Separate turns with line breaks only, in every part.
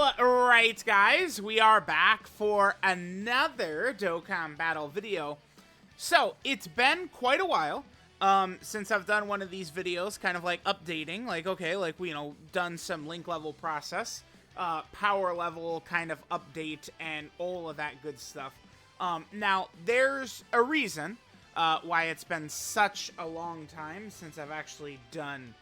Alright guys, we are back for another Dokkan battle video. So, it's been quite a while since I've done one of these videos, kind of like updating, like, okay, like, we, done some link level process, power level kind of update, and all of that good stuff. Now, there's a reason why it's been such a long time since I've actually done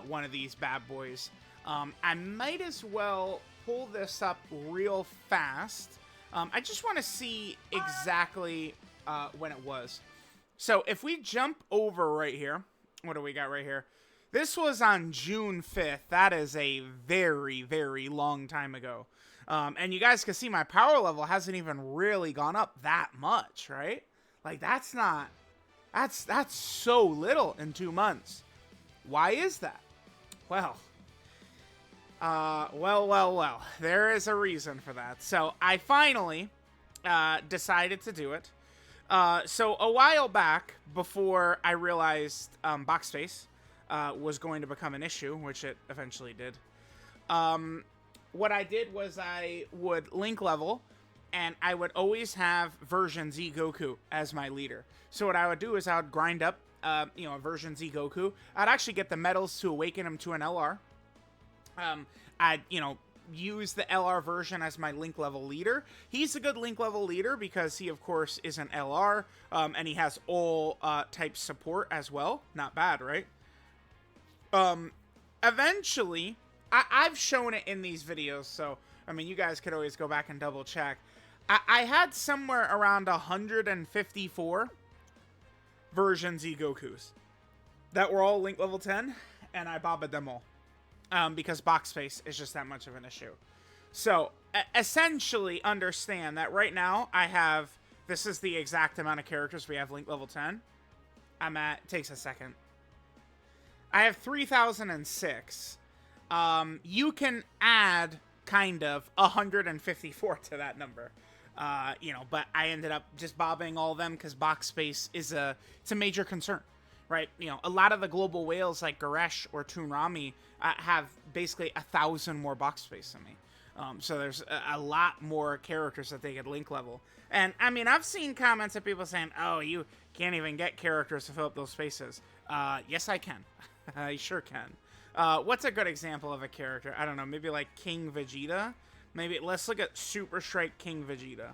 one of these bad boys. I might as well pull this up real fast. I just want to see exactly when it was. So if we jump over right here, what do we got right here? This was on June 5th. That is a very, very long time ago. And you guys can see my power level hasn't even really gone up that much, right? Like, that's so little in 2 months. Why is that? Well, well. There is a reason for that. So I finally decided to do it. So a while back, before I realized box space was going to become an issue, which it eventually did, what I did was I would link level, and I would always have version Z Goku as my leader. So what I would do is I would grind up, a version Z Goku. I'd actually get the medals to awaken him to an LR. I'd, use the LR version as my link level leader. He's a good link level leader because he, of course, is an LR, and he has all types support as well. Not bad, right? Eventually, I've shown it in these videos, so, I mean, you guys could always go back and double check. I had somewhere around 154 version Z Gokus that were all link level 10, and I bobbed them all. Because box space is just that much of an issue. So, essentially understand that right now I have, this is the exact amount of characters we have link level 10. It takes a second. I have 3,006. You can add, kind of, 154 to that number. But I ended up just bobbing all of them because box space is it's a major concern. Right, a lot of the global whales like Goresh or Toonrami have basically 1,000 more box space than me. So there's a lot more characters that they could link level. And, I mean, I've seen comments of people saying, oh, you can't even get characters to fill up those spaces. Yes, I can. I sure can. What's a good example of a character? I don't know, maybe like King Vegeta? Maybe, let's look at Super Strike King Vegeta,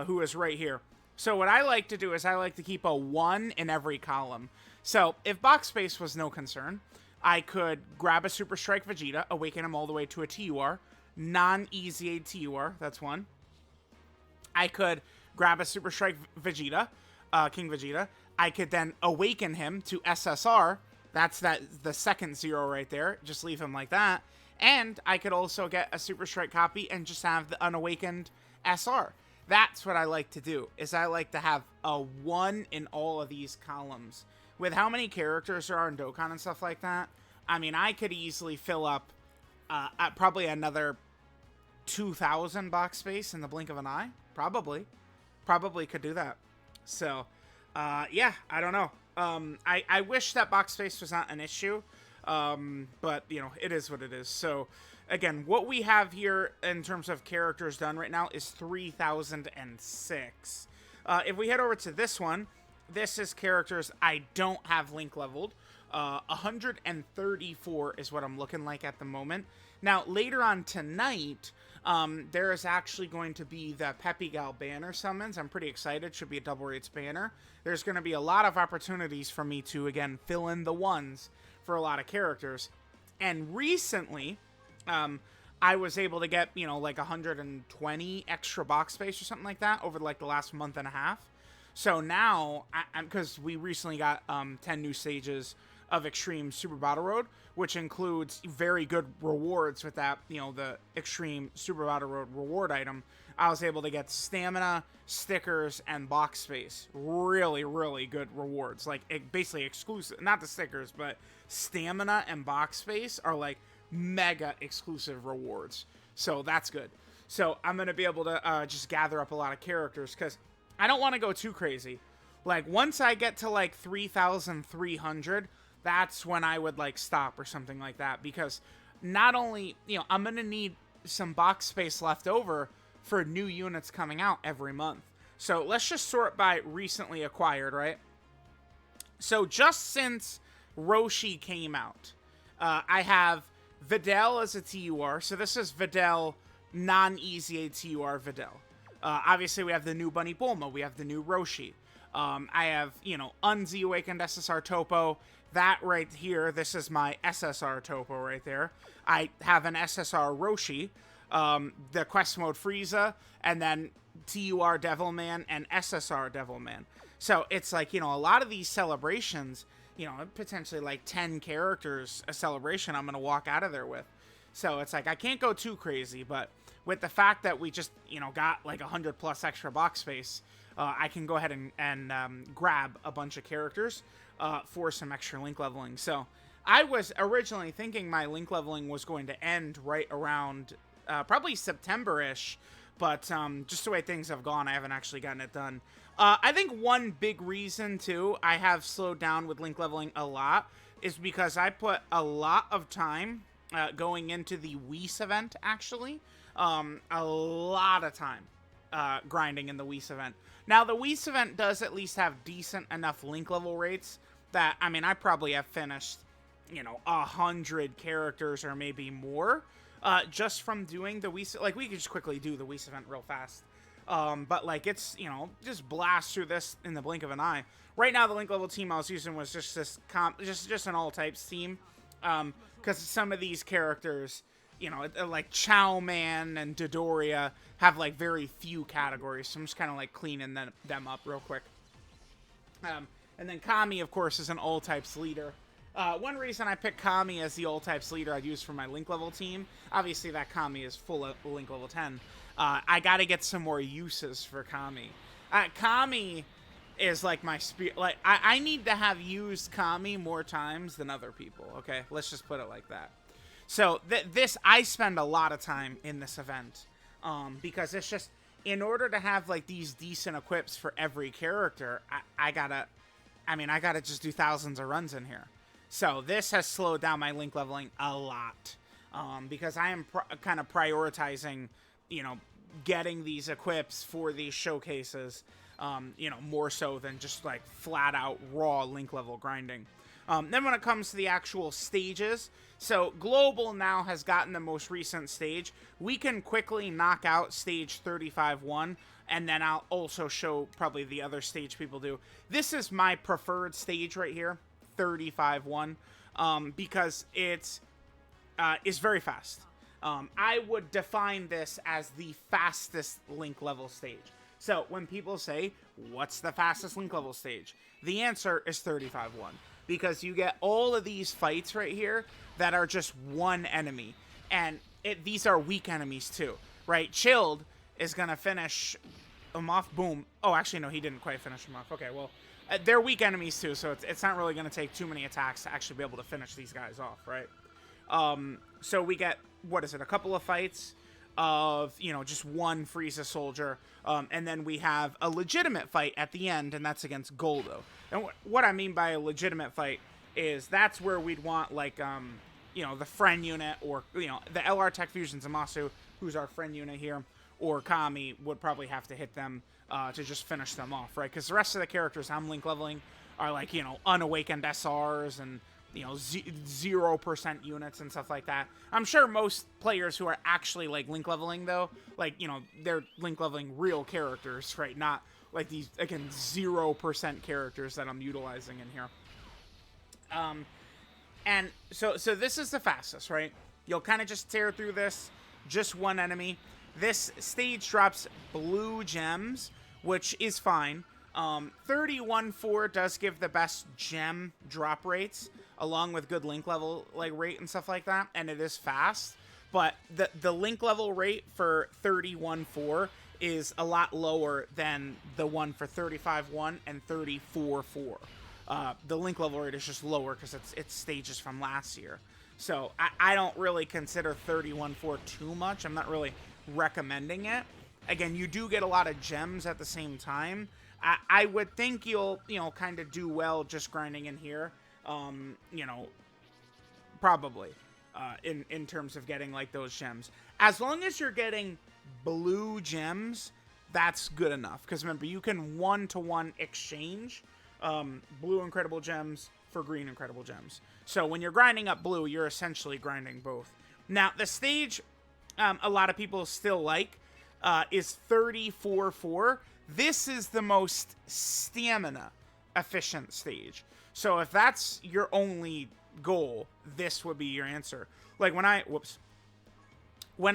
who is right here. So what I like to do is I like to keep a 1 in every column. So if box space was no concern, I could grab a Super Strike Vegeta, awaken him all the way to a TUR, non-easy TUR, that's 1. I could grab a Super Strike Vegeta, King Vegeta. I could then awaken him to SSR, that's the second 0 right there, just leave him like that. And I could also get a Super Strike copy and just have the unawakened SR. That's what I like to do, is I like to have a 1 in all of these columns. With how many characters there are in Dokkan and stuff like that, I mean, I could easily fill up probably another 2,000 box space in the blink of an eye. Probably could do that. So, yeah, I don't know. I wish that box space was not an issue, but, it is what it is. So, again, what we have here in terms of characters done right now is 3,006. If we head over to this one, this is characters I don't have link leveled. 134 is what I'm looking like at the moment. Now, later on tonight, there is actually going to be the Peppy Gal banner summons. I'm pretty excited. Should be a double rates banner. There's going to be a lot of opportunities for me to, again, fill in the 1s for a lot of characters. And recently, I was able to get, like 120 extra box space or something like that over like the last month and a half. So now, because we recently got 10 new stages of Extreme Super Battle Road, which includes very good rewards with that, the Extreme Super Battle Road reward item, I was able to get stamina, stickers, and box space. Really, really good rewards. Like, basically exclusive. Not the stickers, but stamina and box space are like mega exclusive rewards. So that's good. So I'm going to be able to just gather up a lot of characters because I don't want to go too crazy. Like, once I get to like 3,300, that's when I would like stop or something like that, because not only, I'm going to need some box space left over for new units coming out every month. So let's just sort by recently acquired, right? So just since Roshi came out, I have Videl as a TUR. So this is Videl, non-EZA TUR Videl. Obviously, we have the new Bunny Bulma. We have the new Roshi. I have, you know, Unzi Awakened SSR Topo. That right here, this is my SSR Topo right there. I have an SSR Roshi, the Quest Mode Frieza, and then TUR Devilman and SSR Devilman. So it's like, you know, a lot of these celebrations, you know, potentially like 10 characters a celebration I'm going to walk out of there with. So it's like, I can't go too crazy, but with the fact that we just, you know, got like 100 plus extra box space, I can go ahead and grab a bunch of characters for some extra link leveling. So I was originally thinking my link leveling was going to end right around probably September-ish, but just the way things have gone, I haven't actually gotten it done. I think one big reason, too, I have slowed down with link leveling a lot is because I put a lot of time going into the Whis event, actually. A lot of time grinding in the Whis event. Now, the Whis event does at least have decent enough link level rates that, I mean, I probably have finished, you know, 100 characters or maybe more just from doing the Whis. Like, we could just quickly do the Whis event real fast. But, like, it's, you know, just blast through this in the blink of an eye. Right now, the link level team I was using was just this just an all types team. Because some of these characters, you know, like Chow Man and Dodoria have like very few categories, so I'm just kind of like cleaning them up real quick. And then Kami, of course, is an all types leader. One reason I picked Kami as the all types leader I'd use for my link level team, obviously that Kami is full of link level 10. I got to get some more uses for Kami. Kami is like my like I need to have used Kami more times than other people. Okay, let's just put it like that. So this, I spend a lot of time in this event, because it's just, in order to have like these decent equips for every character, I gotta just do thousands of runs in here. So this has slowed down my link leveling a lot, because I am kind of prioritizing, you know, getting these equips for these showcases, you know, more so than just like flat out raw link level grinding. Then when it comes to the actual stages, so Global now has gotten the most recent stage. We can quickly knock out stage 35-1, and then I'll also show probably the other stage people do. This is my preferred stage right here, 35-1, because it's very fast. I would define this as the fastest link level stage. So when people say, what's the fastest link level stage? The answer is 35-1. Because you get all of these fights right here that are just one enemy. And these are weak enemies too, right? Chilled is going to finish him off. Boom. Oh, actually, no, he didn't quite finish him off. Okay, well, they're weak enemies too, so it's not really going to take too many attacks to actually be able to finish these guys off, right? So we get, what is it, a couple of fights of, you know, just one Frieza soldier, and then we have a legitimate fight at the end, and that's against Goldo. And what I mean by a legitimate fight is that's where we'd want, like, you know, the friend unit, or, you know, the LR Tech Fusion Zamasu, who's our friend unit here, or Kami would probably have to hit them to just finish them off, right? Because the rest of the characters I'm link leveling are, like, you know, unawakened SRs and, you know, 0% units and stuff like that. I'm sure most players who are actually, like, link leveling, though, like, you know, they're link leveling real characters, right? Not, like, these, again, 0% characters that I'm utilizing in here. And so this is the fastest, right? You'll kind of just tear through this, just one enemy. This stage drops blue gems, which is fine. 31-4 does give the best gem drop rates, along with good link level like rate and stuff like that, and it is fast. But the link level rate for 31-4 is a lot lower than the one for 35-1 and 34-4. The link level rate is just lower because it's stages from last year. So I don't really consider 31-4 too much. I'm not really recommending it. Again, you do get a lot of gems at the same time. I would think you'll, you know, kind of do well just grinding in here. You know, probably. in terms of getting like those gems. As long as you're getting blue gems, that's good enough. Because remember, you can 1-to-1 exchange blue incredible gems for green incredible gems. So when you're grinding up blue, you're essentially grinding both. Now, the stage a lot of people still like is 34-4. This is the most stamina efficient stage. So if that's your only goal, this would be your answer. Like when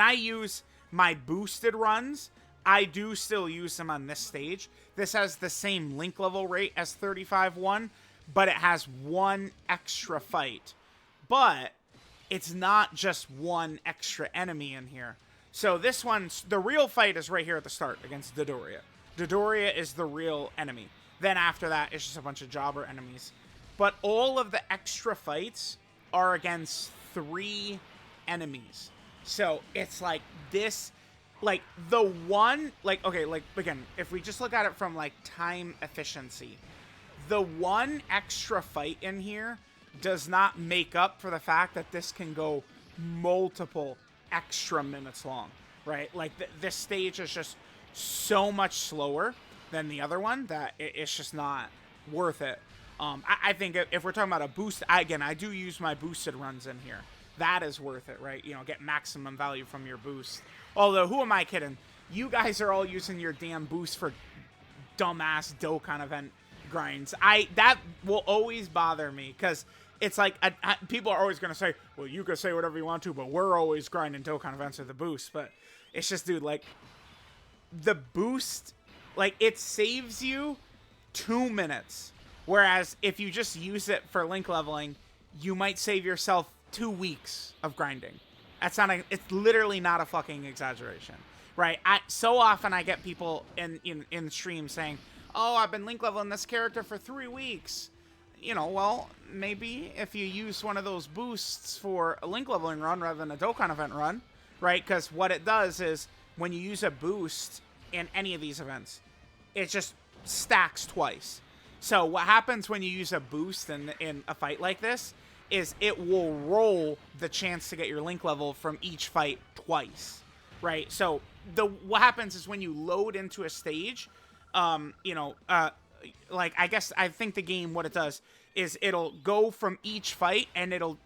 I use my boosted runs, I do still use them on this stage. This has the same link level rate as 35-1, but it has one extra fight. But it's not just one extra enemy in here. So this one's, the real fight is right here at the start against Dodoria. Dodoria is the real enemy. Then after that, it's just a bunch of jobber enemies. But all of the extra fights are against 3 enemies. So it's like this, like the one, like, okay, like again, if we just look at it from like time efficiency, the one extra fight in here does not make up for the fact that this can go multiple extra minutes long, right? Like this stage is just so much slower than the other one that it's just not worth it. I think if we're talking about a boost, again, I do use my boosted runs in here. That is worth it, right? You know, get maximum value from your boost. Although, who am I kidding? You guys are all using your damn boost for dumbass Dokkan event grinds. That will always bother me, because it's like, people are always going to say, well, you can say whatever you want to, but we're always grinding Dokkan events with the boost. But it's just, dude, like, the boost, like, it saves you 2 minutes. Whereas if you just use it for link leveling, you might save yourself 2 weeks of grinding. That's not it's literally not a fucking exaggeration, right? So often I get people in stream saying, oh, I've been link leveling this character for 3 weeks. You know, well, maybe if you use one of those boosts for a link leveling run rather than a Dokkan event run, right? Because what it does is when you use a boost in any of these events, it just stacks twice. So what happens when you use a boost in a fight like this is it will roll the chance to get your link level from each fight twice, right? So what happens is when you load into a stage, like, I think the game, what it does is it'll go from each fight and it'll,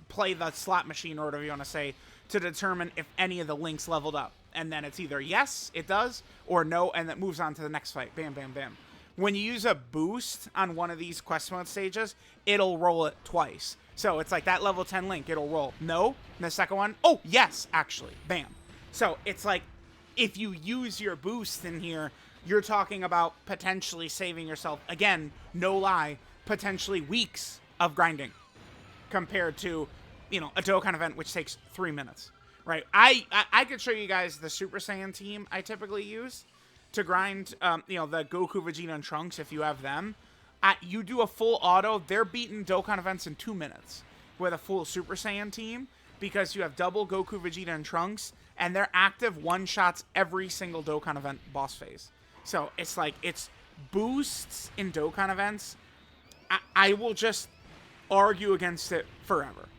play the slot machine, or whatever you want to say, to determine if any of the links leveled up. And then it's either yes, it does, or no, and it moves on to the next fight. Bam, bam, bam. When you use a boost on one of these quest mode stages, it'll roll it twice. So it's like that level 10 link, it'll roll no, and the second one, oh, yes, actually, bam. So it's like, if you use your boost in here, you're talking about potentially saving yourself, again, no lie, potentially weeks of grinding compared to, a Dokkan event, which takes 3 minutes, right? I could show you guys the Super Saiyan team I typically use to grind, the Goku, Vegeta, and Trunks, if you have them. You do a full auto, they're beating Dokkan events in 2 minutes with a full Super Saiyan team, because you have double Goku, Vegeta, and Trunks, and they're active one-shots every single Dokkan event boss phase. So it's like, it's boosts in Dokkan events. I will just argue against it forever.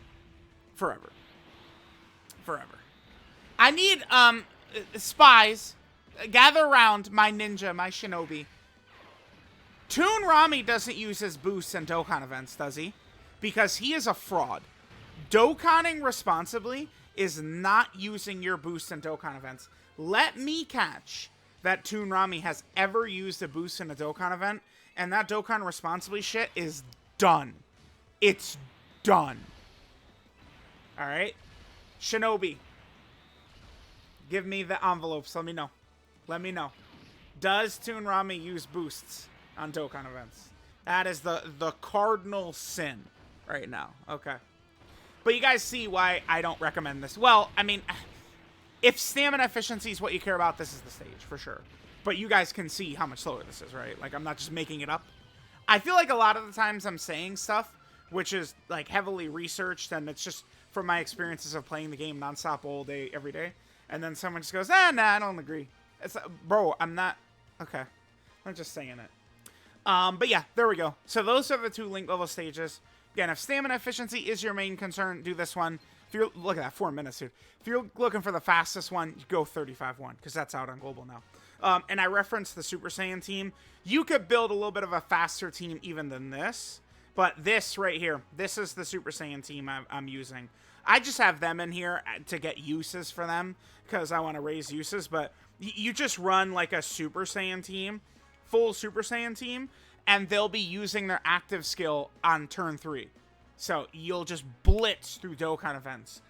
Forever. Forever. I need, spies. Gather around, my ninja, my shinobi. Toon Rami doesn't use his boosts in Dokkan events, does he? Because he is a fraud. Dokkaning responsibly is not using your boosts in Dokkan events. Let me catch that Toon Rami has ever used a boost in a Dokkan event, and that Dokkan responsibly shit is done. It's done. Alright? Shinobi. Give me the envelopes. Let me know. Let me know. Does Toon Rami use boosts on Dokkan events? That is the cardinal sin right now. Okay. But you guys see why I don't recommend this. Well, I mean, if stamina efficiency is what you care about, this is the stage, for sure. But you guys can see how much slower this is, right? Like, I'm not just making it up. I feel like a lot of the times I'm saying stuff which is, like, heavily researched, and it's just from my experiences of playing the game nonstop all day, every day. And then someone just goes, nah, I don't agree. It's bro, I'm not... Okay. I'm just saying it. But yeah, there we go. So those are the 2 link level stages. Again, if stamina efficiency is your main concern, do this one. If you're, look at that, 4 minutes, dude. If you're looking for the fastest one, you go 35-1, because that's out on global now. And I referenced the Super Saiyan team. You could build a little bit of a faster team even than this. But this right here, this is the Super Saiyan team I'm using. I just have them in here to get uses for them, because I want to raise uses. But you just run like a Super Saiyan team, full Super Saiyan team, and they'll be using their active skill on turn 3. So you'll just blitz through Dokkan events,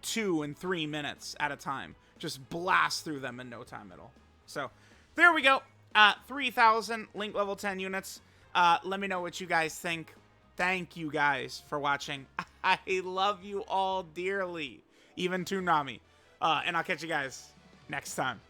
2 and 3 minutes at a time. Just blast through them in no time at all. So there we go. 3,000 Link level 10 units. Let me know what you guys think. Thank you guys for watching. I love you all dearly. Even Toonami. And I'll catch you guys next time.